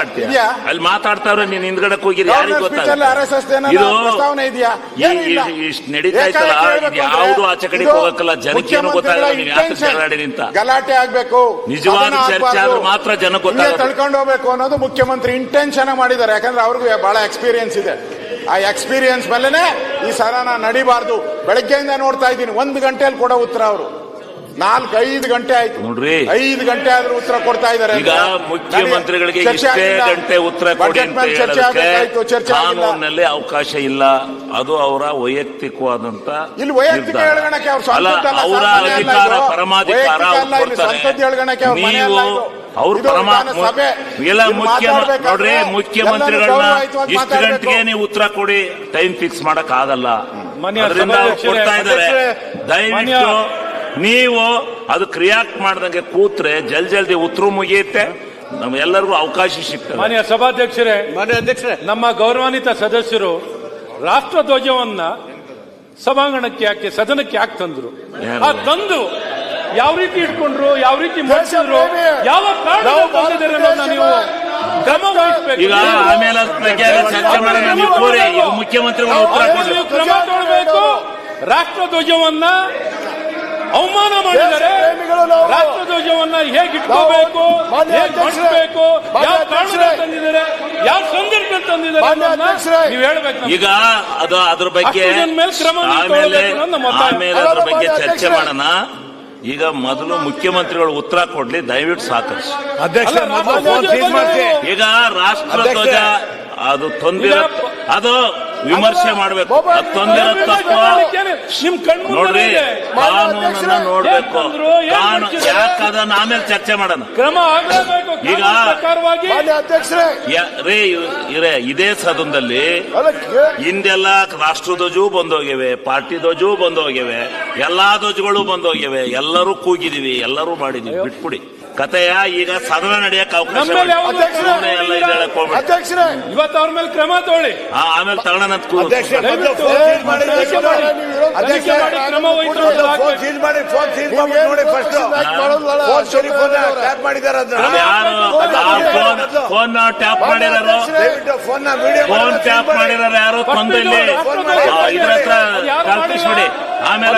ಮಾತಾಡ್ತೀಯ? ಅಲ್ಲಿ ಮಾತಾಡ್ತಾವ್ರೆ, ನೀನ್ ಹಿಂದ್ಗಡೆಗೆ ಹೋಗಿರಿ, ಯಾರಿಗೆ ಇಷ್ಟು ನಡೀತಾ ಇತ್ತಲ್ಲ, ಯಾವ್ದು ಆಚೆ ಕಡೆ ಹೋಗಕ್ಕಲ್ಲ, ಜನಕ್ಕೇನು ಗೊತ್ತಾಗಲ್ಲ. ನೀವು ಯಾಕೆ ಜಗಳಾಡಿ ನಿಂತ? ಗಲಾಟೆ ಆಗ್ಬೇಕು, ನಿಜವಾದ ಚರ್ಚೆ ಆದ್ರೂ ಮಾತ್ರ ಜನ ಗೊತ್ತಾಗ ತಳ್ಕೊಂಡು ಹೋಗ್ಬೇಕು ಅನ್ನೋದು ಮುಖ್ಯಮಂತ್ರಿ ಇಂಟೆನ್ಷನ್ ಮಾಡಿದ್ದಾರೆ. ಯಾಕಂದ್ರೆ ಅವ್ರಿಗೂ ಬಹಳ ಎಕ್ಸ್ಪೀರಿಯನ್ಸ್ ಇದೆ. ಆ ಎಕ್ಸ್ಪೀರಿಯನ್ಸ್ ಮೇಲೆನೆ ಈ ಸರನ ನಡಿಬಾರ್ದು. ಬೆಳಗ್ಗೆಯಿಂದ ನೋಡ್ತಾ ಇದ್ದೀನಿ, 1 ಗಂಟೆಯಲ್ಲಿ ಕೊಡೋ ಉತ್ತರ ಅವರು 4-5 ಗಂಟೆ ಆಯ್ತು ನೋಡ್ರಿ. 5 ಗಂಟೆ ಆದ್ರೂ ಉತ್ತರ ಕೊಡ್ತಾ ಇದ್ದಾರೆ. ಈಗ ಮುಖ್ಯಮಂತ್ರಿಗಳಿಗೆ ಇಷ್ಟೇ ಗಂಟೆ ಉತ್ತರ ಕೊಡಿ ಅಂತ ಹೇಳೋದಕ್ಕೆ ಕಾನೂನಿನಲ್ಲಿ ಅವಕಾಶ ಇಲ್ಲ. ಅದು ಅವರ ವೈಯಕ್ತಿಕವಾದಂತ ಇಲ್ಲಿ ವೈಯಕ್ತಿಕ ಹೇಳ್ಗಣಕ್ಕೆ ಅವರ ಅಧಿಕಾರ, ಪರಮಾಧಿಕಾರ. ನೀವು ಅವ್ರ ಎಲ್ಲ ನೋಡ್ರಿ, ಮುಖ್ಯಮಂತ್ರಿಗಳನ್ನ ಇಷ್ಟು ಗಂಟೆಗೆ ನೀವು ಉತ್ತರ ಕೊಡಿ, ಟೈಮ್ ಫಿಕ್ಸ್ ಮಾಡಕ್ ಆಗಲ್ಲ. ಅದರಿಂದ ಕೊಡ್ತಾ ಇದ್ದಾರೆ. ದಯವಿಟ್ಟು ನೀವು ಅದಕ್ಕೆ ರಿಯಾಕ್ಟ್ ಮಾಡ್ದಂಗೆ ಕೂತ್ರೆ ಜಲ್ದಿ ಉತ್ತರ ಮುಗಿಯುತ್ತೆ, ನಮ್ಗೆಲ್ಲರಿಗೂ ಅವಕಾಶ ಸಿಗ್ತದೆ. ಮಾನ್ಯ ಸಭಾಧ್ಯಕ್ಷರೇ, ನಮ್ಮ ಗೌರವಾನ್ವಿತ ಸದಸ್ಯರು ರಾಷ್ಟ್ರಧ್ವಜವನ್ನ ಸಭಾಂಗಣಕ್ಕೆ ಯಾಕೆ, ಸದನಕ್ಕೆ ಯಾಕೆ ತಂದ್ರು? ಆ ತಂದು ಯಾವ ರೀತಿ ಇಟ್ಕೊಂಡ್ರು, ಯಾವ ರೀತಿ ಮಾಡಿಸಿದ್ರು, ಯಾವ ಕಾರಣ ತಂದಿದ್ದಾರೆ ಅನ್ನೋದನ್ನ ನೀವು ಕ್ರಮ ವಹಿಸಬೇಕು. ಈಗ ಆಮೇಲೆ ಚರ್ಚೆ ಮಾಡೋಣ. ನೀವು ಮುಖ್ಯಮಂತ್ರಿಗಳು ಉತ್ತರ ಕೊಡಿ, ಕ್ರಮ ತಗೊಳ್ಬೇಕು. ರಾಷ್ಟ್ರಧ್ವಜವನ್ನ ಅವಮಾನ ಮಾಡಿದರೆ ರಾಷ್ಟ್ರಧ್ವಜವನ್ನ ಹೇಗೆ ಇಟ್ಕೋಬೇಕು, ಹೇಗೆ ಮಾಡಿಸಬೇಕು, ಯಾವ ಕಾರಣಕ್ಕೆ ತಂದಿದ್ದಾರೆ, ಯಾವ ಸಂದರ್ಭದಲ್ಲಿ ತಂದಿದ್ದಾರೆ ನೀವು ಹೇಳ್ಬೇಕು. ಈಗ ಅದು ಅದ್ರ ಬಗ್ಗೆ ಆಮೇಲೆ ಅದ್ರ ಬಗ್ಗೆ ಚರ್ಚೆ ಮಾಡೋಣ. ಈಗ ಮೊದಲು ಮುಖ್ಯಮಂತ್ರಿಗಳು ಉತ್ತರ ಕೊಡ್ಲಿ, ದಯವಿಟ್ಟು ಸಾಕಷ್ಟು. ಈಗ ರಾಷ್ಟ್ರಧ್ವಜ ಅದು ತೊಂದರೆ, ಅದು ವಿಮರ್ಶೆ ಮಾಡಬೇಕು. ಅದು ತೊಂದರೆ ತಪ್ಪು ನೋಡ್ರಿ, ಕಾನೂನನ್ನ ನೋಡ್ಬೇಕು. ಯಾಕೆ ಅದನ್ನ ಆಮೇಲೆ ಚರ್ಚೆ ಮಾಡೋಣ. ಈಗ ಇದೇ ಸದನದಲ್ಲಿ ಹಿಂದೆಲ್ಲ ರಾಷ್ಟ್ರಧ್ವಜವೂ ಬಂದೋಗಿವೆ, ಪಾರ್ಟಿ ಧ್ವಜವೂ ಬಂದೋಗಿವೆ, ಎಲ್ಲಾ ಧ್ವಜಗಳು ಬಂದೋಗಿವೆ, ಎಲ್ಲರೂ ಕೂಗಿದೀವಿ, ಎಲ್ಲರೂ ಮಾಡಿದೀವಿ. ಬಿಟ್ಬಿಡಿ ಕಥೆಯ. ಈಗ ಸದನ ನಡೆಯಕ್ಕೆ ಅವಕಾಶ ಇವತ್ತು ಅವ್ರ ಮೇಲೆ ಕ್ರಮ ತಗೊಳ್ಳಿ, ಆಮೇಲೆ ತಗೊಳ್ಳೋಣ. ಫೋನ್ ಟ್ಯಾಪ್ ಮಾಡಿರೋರು, ಫೋನ್ ಟ್ಯಾಪ್ ಮಾಡಿರೋರು ಯಾರು ತಂದಲ್ಲಿ ಇದ್ರ ಹತ್ರ ಕಲ್ಪಿಸ್ಬಿಡಿ. ಆಮೇಲೆ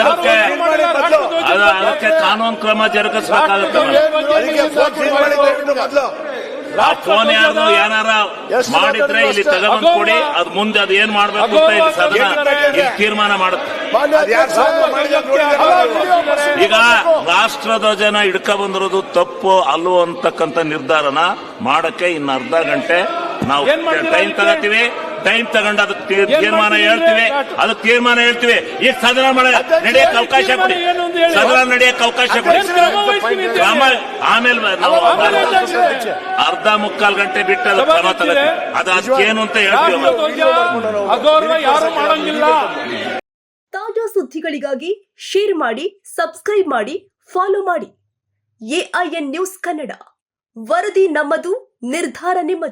ಅದಕ್ಕೆ ಕಾನೂನು ಕ್ರಮ ಜರುಗಿಸಬೇಕಾಗುತ್ತೆ. ಆ ಫೋನ್ ಯಾರು ಏನಾರ ಮಾಡಿದ್ರೆ ಇಲ್ಲಿ ತಗೊಂಡ್ ಕೊಡಿ, ಅದ್ ಮುಂದೆ ಅದು ಏನ್ ಮಾಡ್ಬೇಕು ಅಂತ ಇಲ್ಲಿ ಸದನ ಇಲ್ಲಿ ತೀರ್ಮಾನ ಮಾಡುತ್ತೆ. ಈಗ ರಾಷ್ಟ್ರಧ್ವಜನ ಹಿಡ್ಕ ಬಂದಿರೋದು ತಪ್ಪು ಅಲ್ವೋ ಅಂತಕ್ಕಂಥ ನಿರ್ಧಾರನ ಮಾಡಕ್ಕೆ ಇನ್ನು ಅರ್ಧ ಗಂಟೆ ನಾವು ಟೈಮ್ ತಗೋತೀವಿ. ಟೈಮ್ ತಗೊಂಡು ಅದಕ್ಕೆ ತೀರ್ಮಾನ ಹೇಳ್ತೀವಿ. ಈಗ ಸದನ ನಡೆಯಕ್ಕೆ ಅವಕಾಶ ಕೊಡಿ, ಸದನ ನಡೆಯಕ್ಕೆ ಅವಕಾಶ ಕೊಡಿ. ಆಮೇಲೆ ನಾವು ಅರ್ಧ ಮುಕ್ಕಾಲು ಗಂಟೆ ಬಿಟ್ಟು ಅದು ಕ್ರಮ ತಗೋತೀವಿ. ಅದು ಅದಕ್ಕೇನು ಅಂತ ಹೇಳ್ತೀವಿ. ತಾಜಾ ಸುದ್ದಿಗಳಿಗಾಗಿ ಶೇರ್ ಮಾಡಿ, ಸಬ್ಸ್ಕ್ರೈಬ್ ಮಾಡಿ, ಫಾಲೋ ಮಾಡಿ. AIN ನ್ಯೂಸ್ ಕನ್ನಡ, ವರದಿ ನಮ್ಮದು, ನಿರ್ಧಾರ ನಿಮ್ಮದು.